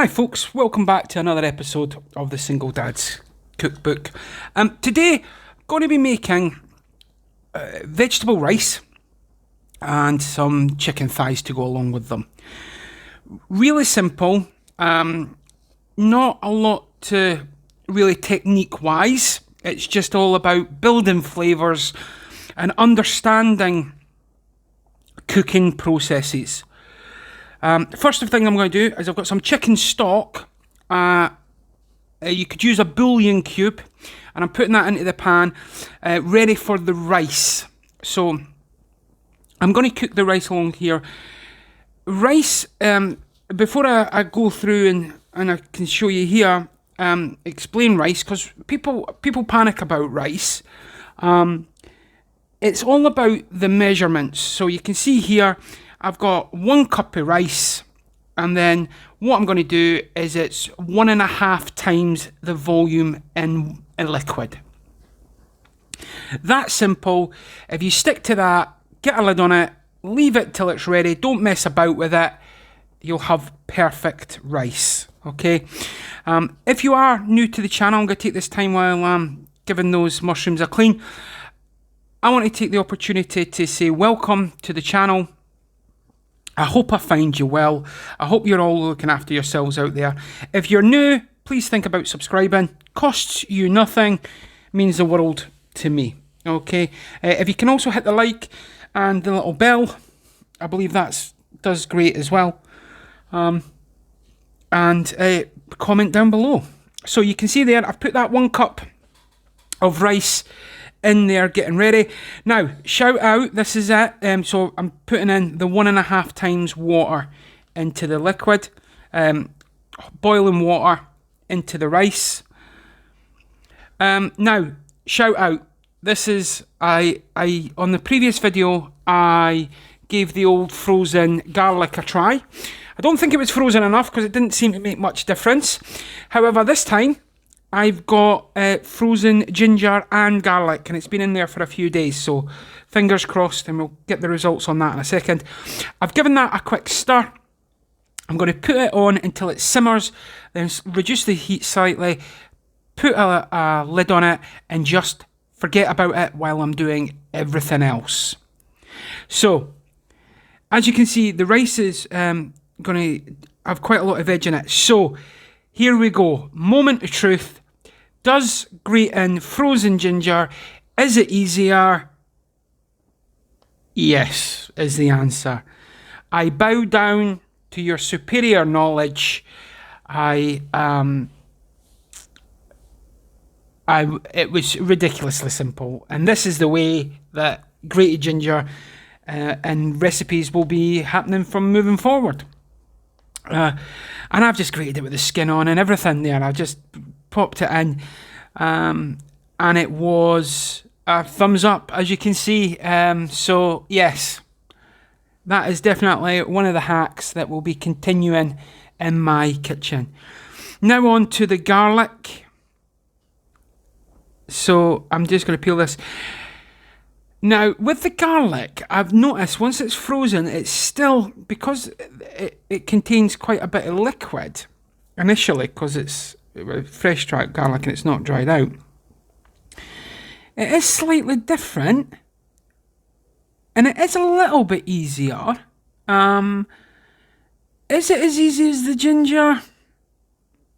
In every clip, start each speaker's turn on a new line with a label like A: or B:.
A: Hi folks, welcome back to another episode of the Single Dad's Cookbook. Today, I'm going to be making vegetable rice and some chicken thighs to go along with them. Really simple, not a lot to really technique-wise. It's just all about building flavours and understanding cooking processes. First thing I'm going to do is I've got some chicken stock. You could use a bouillon cube, and I'm putting that into the pan, ready for the rice. So I'm going to cook the rice along here. Rice, before I go through and I can show you here, explain rice, because people panic about rice. It's all about the measurements. So you can see here, I've got 1 cup of rice, and then what I'm going to do is it's 1.5 times the volume in a liquid. That simple. If you stick to that, get a lid on it, leave it till it's ready, don't mess about with it, you'll have perfect rice. Okay. If you are new to the channel, I'm going to take this time while I'm giving those mushrooms a clean. I want to take the opportunity to say welcome to the channel. I hope I find you well. I hope you're all looking after yourselves out there. If you're new, please think about subscribing. Costs you nothing, means the world to me. Okay. If you can also hit the like and the little bell, I believe that does great as well. And comment down below. So you can see there, I've put that 1 cup of rice in there getting ready. Now, shout out, this is it. So I'm putting in the 1.5 times water into the liquid, boiling water into the rice. Now, shout out, this is, I on the previous video, I gave the old frozen garlic a try. I don't think it was frozen enough because it didn't seem to make much difference. However, this time, I've got frozen ginger and garlic, and it's been in there for a few days, so fingers crossed, and we'll get the results on that in a second. I've given that a quick stir. I'm going to put it on until it simmers, then reduce the heat slightly, put a lid on it, and just forget about it while I'm doing everything else. So, as you can see, the rice is going to have quite a lot of veg in it. So, here we go. Moment of truth. Does grating frozen ginger, is it easier? Yes, is the answer. I bow down to your superior knowledge. It was ridiculously simple. And this is the way that grated ginger and recipes will be happening from moving forward. And I've just grated it with the skin on and everything there. I just popped it in, and it was a thumbs up, as you can see. So yes, that is definitely one of the hacks that will be continuing in my kitchen. Now on to the garlic. So I'm just going to peel this. Now, with the garlic, I've noticed once it's frozen, it's still, because it contains quite a bit of liquid initially, because it's fresh dried garlic and it's not dried out. It is slightly different, and it is a little bit easier. Is it as easy as the ginger?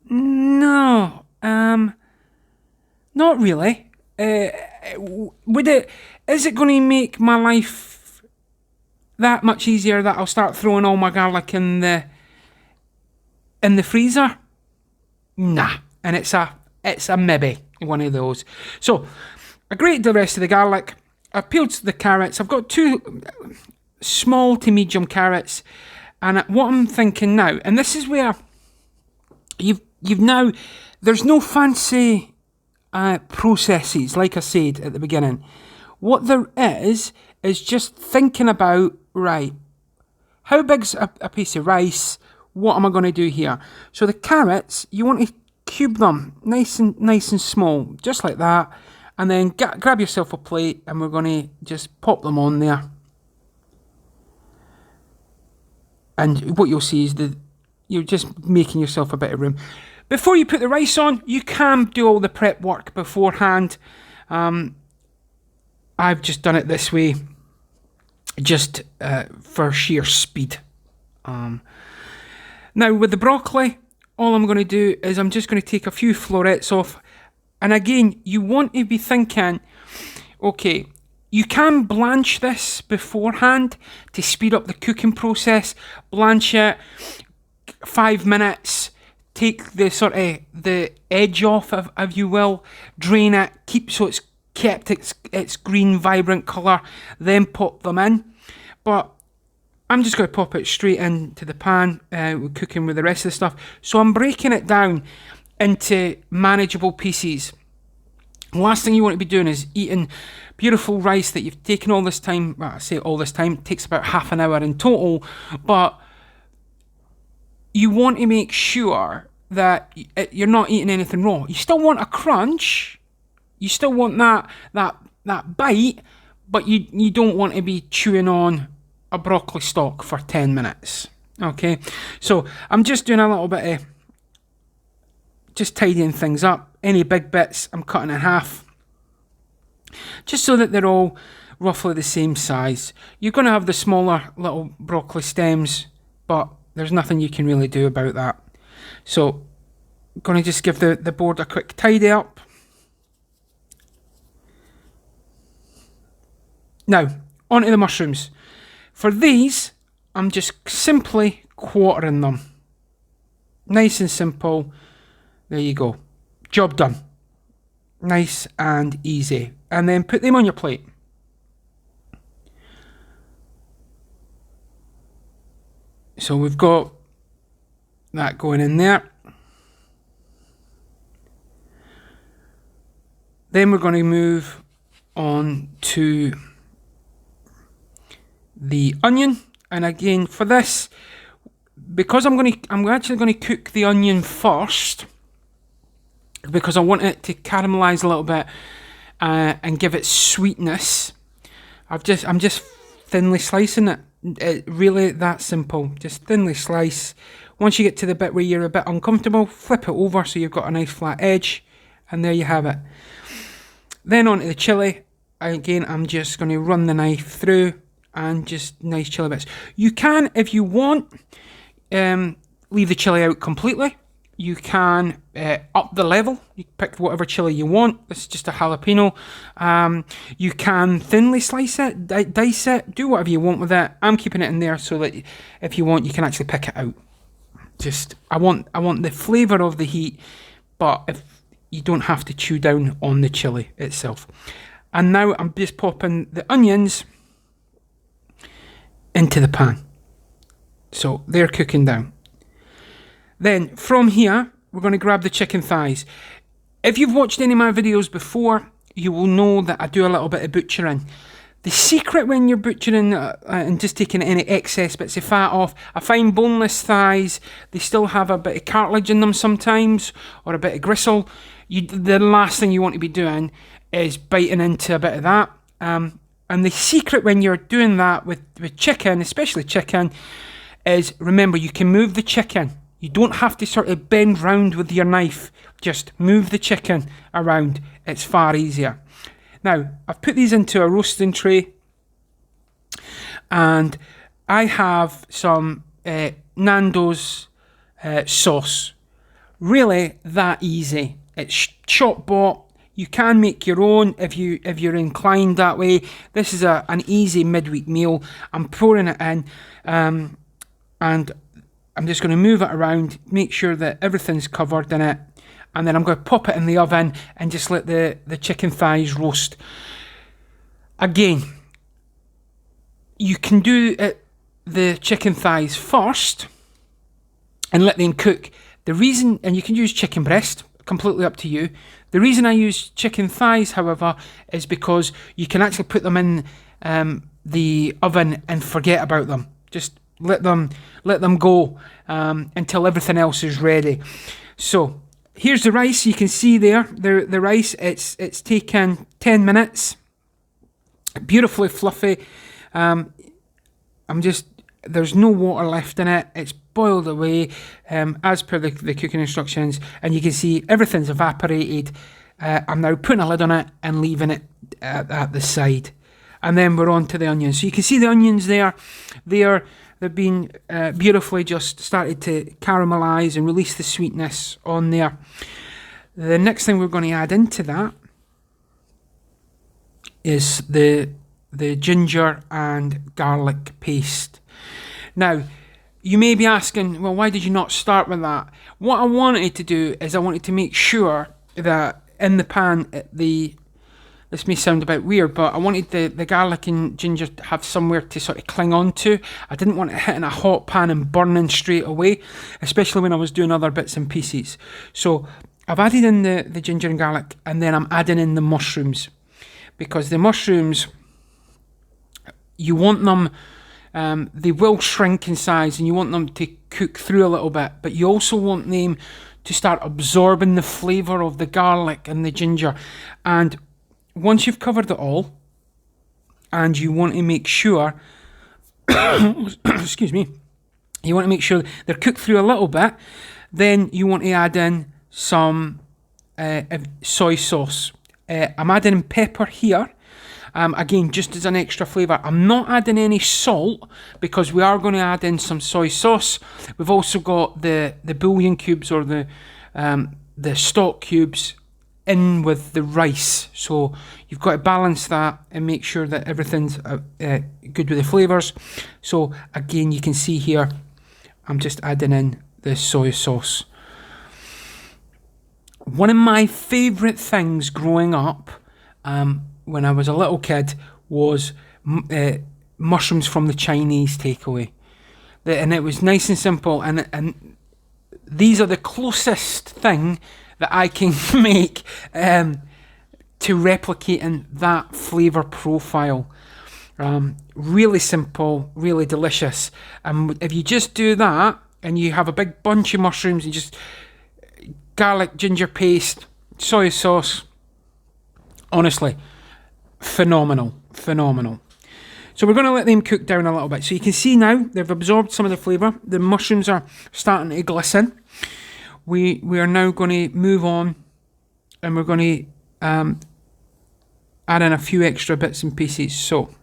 A: No, not really. Is it going to make my life that much easier that I'll start throwing all my garlic in the freezer? Nah, and it's a maybe one of those. So I grated the rest of the garlic. I peeled the carrots. I've got 2 small to medium carrots, and what I'm thinking now, and this is where you've now, there's no fancy processes, like I said at the beginning. What there is just thinking about, right, how big's a piece of rice? What am I going to do here? So the carrots, you want to cube them nice and small, just like that, and then grab yourself a plate, and we're going to just pop them on there. And what you'll see is you're just making yourself a bit of room. Before you put the rice on, you can do all the prep work beforehand. I've just done it this way, just for sheer speed. Now with the broccoli, all I'm going to do is I'm just going to take a few florets off. And again, you want to be thinking, okay, you can blanch this beforehand to speed up the cooking process. Blanch it 5 minutes, take the sort of the edge off, if you will, drain it, keep so it's kept its green vibrant colour, then pop them in. But I'm just going to pop it straight into the pan, cooking with the rest of the stuff. So I'm breaking it down into manageable pieces. Last thing you want to be doing is eating beautiful rice that you've taken all this time. Well, I say all this time, it takes about half an hour in total, but you want to make sure that you're not eating anything raw. You still want a crunch, you still want that bite, but you don't want to be chewing on a broccoli stalk for 10 minutes. Okay, so I'm just doing a little bit of just tidying things up. Any big bits I'm cutting in half, just so that they're all roughly the same size. You're going to have the smaller little broccoli stems, but there's nothing you can really do about that. So I'm going to just give the board a quick tidy up. Now, onto the mushrooms. For these, I'm just simply quartering them. Nice and simple. There you go. Job done. Nice and easy. And then put them on your plate. So we've got that going in there. Then we're going to move on to the onion. And again, for this, because I'm actually going to cook the onion first, because I want it to caramelize a little bit and give it sweetness. I'm just thinly slicing it. Really that simple. Just thinly slice. Once you get to the bit where you're a bit uncomfortable, flip it over so you've got a nice flat edge, and there you have it. Then onto the chilli. Again, I'm just going to run the knife through and just nice chilli bits. You can, if you want, leave the chilli out completely. You can up the level. You pick whatever chili you want. This is just a jalapeno. You can thinly slice it, dice it, do whatever you want with it. I'm keeping it in there so that if you want, you can actually pick it out. Just I want the flavour of the heat, but if you don't have to chew down on the chili itself. And now I'm just popping the onions into the pan. So they're cooking down. Then from here, we're going to grab the chicken thighs. If you've watched any of my videos before, you will know that I do a little bit of butchering. The secret when you're butchering and just taking any excess bits of fat off, I find boneless thighs, they still have a bit of cartilage in them sometimes, or a bit of gristle. The last thing you want to be doing is biting into a bit of that. And the secret when you're doing that with chicken, especially chicken, is remember you can move the chicken. You don't have to sort of bend round with your knife. Just move the chicken around. It's far easier. Now, I've put these into a roasting tray. And I have some Nando's sauce. Really that easy. It's shop bought. You can make your own if you're inclined that way. This is an easy midweek meal. I'm pouring it in, and I'm just going to move it around, make sure that everything's covered in it, and then I'm going to pop it in the oven and just let the chicken thighs roast. Again, you can do the chicken thighs first and let them cook. The reason, and you can use chicken breast, completely up to you. The reason I use chicken thighs, however, is because you can actually put them in the oven and forget about them. Just let them go until everything else is ready. So here's the rice. You can see there the rice. It's taken 10 minutes. Beautifully fluffy. There's no water left in it. It's boiled away as per the cooking instructions, and you can see everything's evaporated. I'm now putting a lid on it and leaving it at the side. And then we're on to the onions. So you can see the onions there. They've been beautifully just started to caramelise and release the sweetness on there. The next thing we're going to add into that is the ginger and garlic paste. Now, you may be asking, well, why did you not start with that? What I wanted to do is I wanted to make sure that in the pan, this may sound a bit weird, but I wanted the garlic and ginger to have somewhere to sort of cling on to. I didn't want it hitting a hot pan and burning straight away, especially when I was doing other bits and pieces. So I've added in the ginger and garlic, and then I'm adding in the mushrooms, because the mushrooms, you want them, they will shrink in size and you want them to cook through a little bit, but you also want them to start absorbing the flavour of the garlic and the ginger. And once you've covered it all, and you want to make sure, excuse me, you want to make sure they're cooked through a little bit, then you want to add in some soy sauce. I'm adding in pepper here, again, just as an extra flavour. I'm not adding any salt because we are going to add in some soy sauce. We've also got the bouillon cubes, or the stock cubes, in with the rice, so you've got to balance that and make sure that everything's good with the flavours. So again, you can see here I'm just adding in the soy sauce. One of my favourite things growing up, when I was a little kid, was mushrooms from the Chinese takeaway, and it was nice and simple, and these are the closest thing that I can make to replicating that flavour profile. Really simple, really delicious. And if you just do that, and you have a big bunch of mushrooms, and just garlic, ginger paste, soy sauce, honestly, phenomenal. So we're going to let them cook down a little bit. So you can see now they've absorbed some of the flavour. The mushrooms are starting to glisten. We are now going to move on, and we're going to add in a few extra bits and pieces. So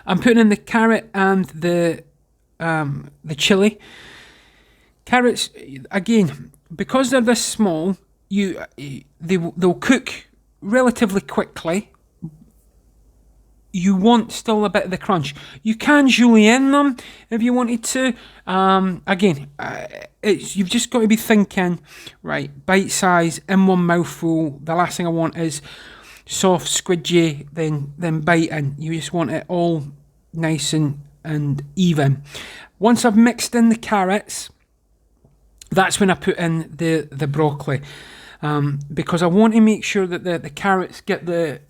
A: I'm putting in the carrot and the chilli. Carrots, again, because they're this small, they'll cook relatively quickly. You want still a bit of the crunch. You can julienne them if you wanted to. Again, you've just got to be thinking, right, bite size, in one mouthful. The last thing I want is soft, squidgy, then biting. You just want it all nice and even. Once I've mixed in the carrots, that's when I put in the broccoli, because I want to make sure that the carrots get the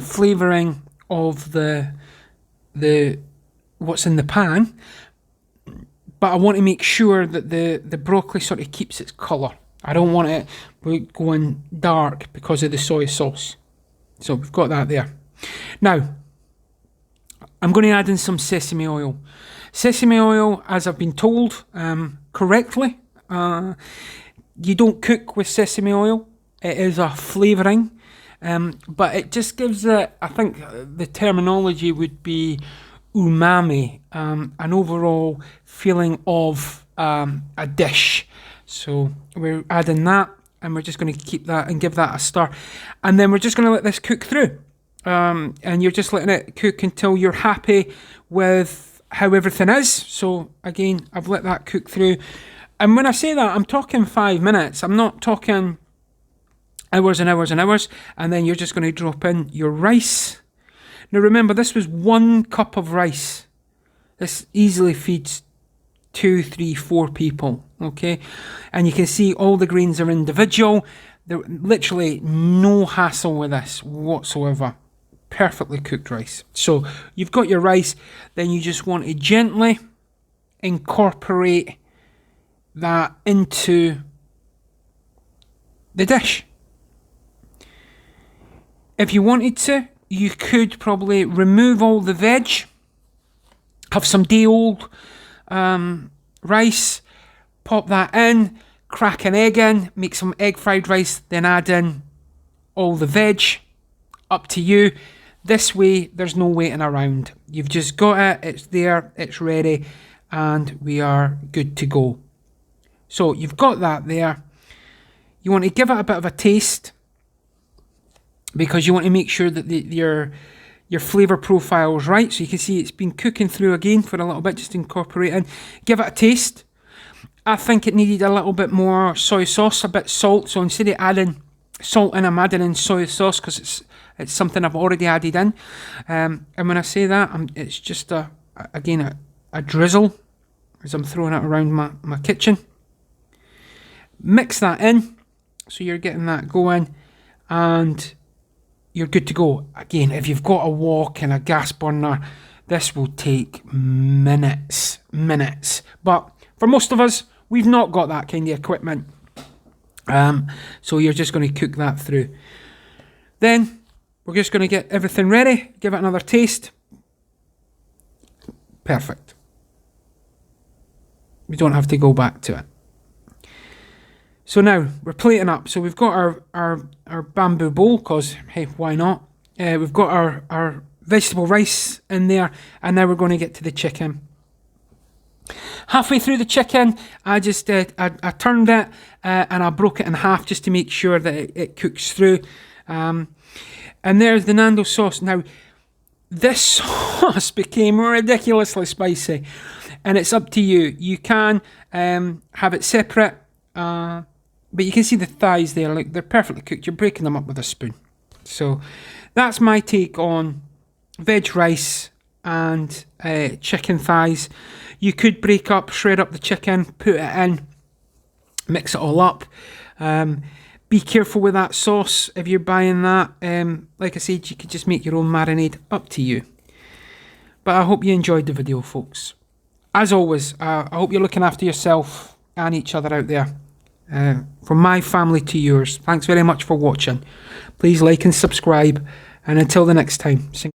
A: flavouring of the what's in the pan, but I want to make sure that the broccoli sort of keeps its colour. I don't want it going dark because of the soy sauce. So we've got that there. Now I'm going to add in some sesame oil. Sesame oil, as I've been told correctly, you don't cook with sesame oil. It is a flavouring. But it just gives I think the terminology would be umami, an overall feeling of a dish. So we're adding that, and we're just going to keep that and give that a stir. And then we're just going to let this cook through. And you're just letting it cook until you're happy with how everything is. So again, I've let that cook through. And when I say that, I'm talking 5 minutes. I'm not talking hours and hours and hours. And then you're just going to drop in your rice. Now remember, this was 1 cup of rice. This easily feeds 2, 3, 4 people. Okay, and you can see all the grains are individual. There literally no hassle with this whatsoever. Perfectly cooked rice. So you've got your rice, then you just want to gently incorporate that into the dish. If you wanted to, you could probably remove all the veg, have some day old, rice, pop that in, crack an egg in, make some egg fried rice, then add in all the veg. Up to you. This way, there's no waiting around. You've just got it, it's there, it's ready, and we are good to go. So you've got that there. You want to give it a bit of a taste, because you want to make sure that your flavour profile is right. So you can see it's been cooking through again for a little bit, just incorporating. Give it a taste. I think it needed a little bit more soy sauce, a bit salt. So instead of adding salt in, I'm adding in soy sauce because it's something I've already added in. And when I say that, it's just a drizzle as I'm throwing it around my kitchen. Mix that in, so you're getting that going, and you're good to go. Again, if you've got a wok and a gas burner, this will take minutes. But for most of us, we've not got that kind of equipment. So you're just going to cook that through. Then we're just going to get everything ready, give it another taste. Perfect. We don't have to go back to it. So now we're plating up. So we've got our bamboo bowl, because hey, why not? We've got our vegetable rice in there, and now we're going to get to the chicken. Halfway through the chicken, I just I turned it and I broke it in half just to make sure that it cooks through. And there's the Nando sauce. Now, this sauce became ridiculously spicy, and it's up to you. You can have it separate. But you can see the thighs there, like they're perfectly cooked. You're breaking them up with a spoon. So that's my take on veg rice and chicken thighs. You could shred up the chicken, put it in, mix it all up. Be careful with that sauce if you're buying that. Like I said, you could just make your own marinade, up to you. But I hope you enjoyed the video, folks. As always, I hope you're looking after yourself and each other out there. From my family to yours, thanks very much for watching. Please like and subscribe, and until the next time.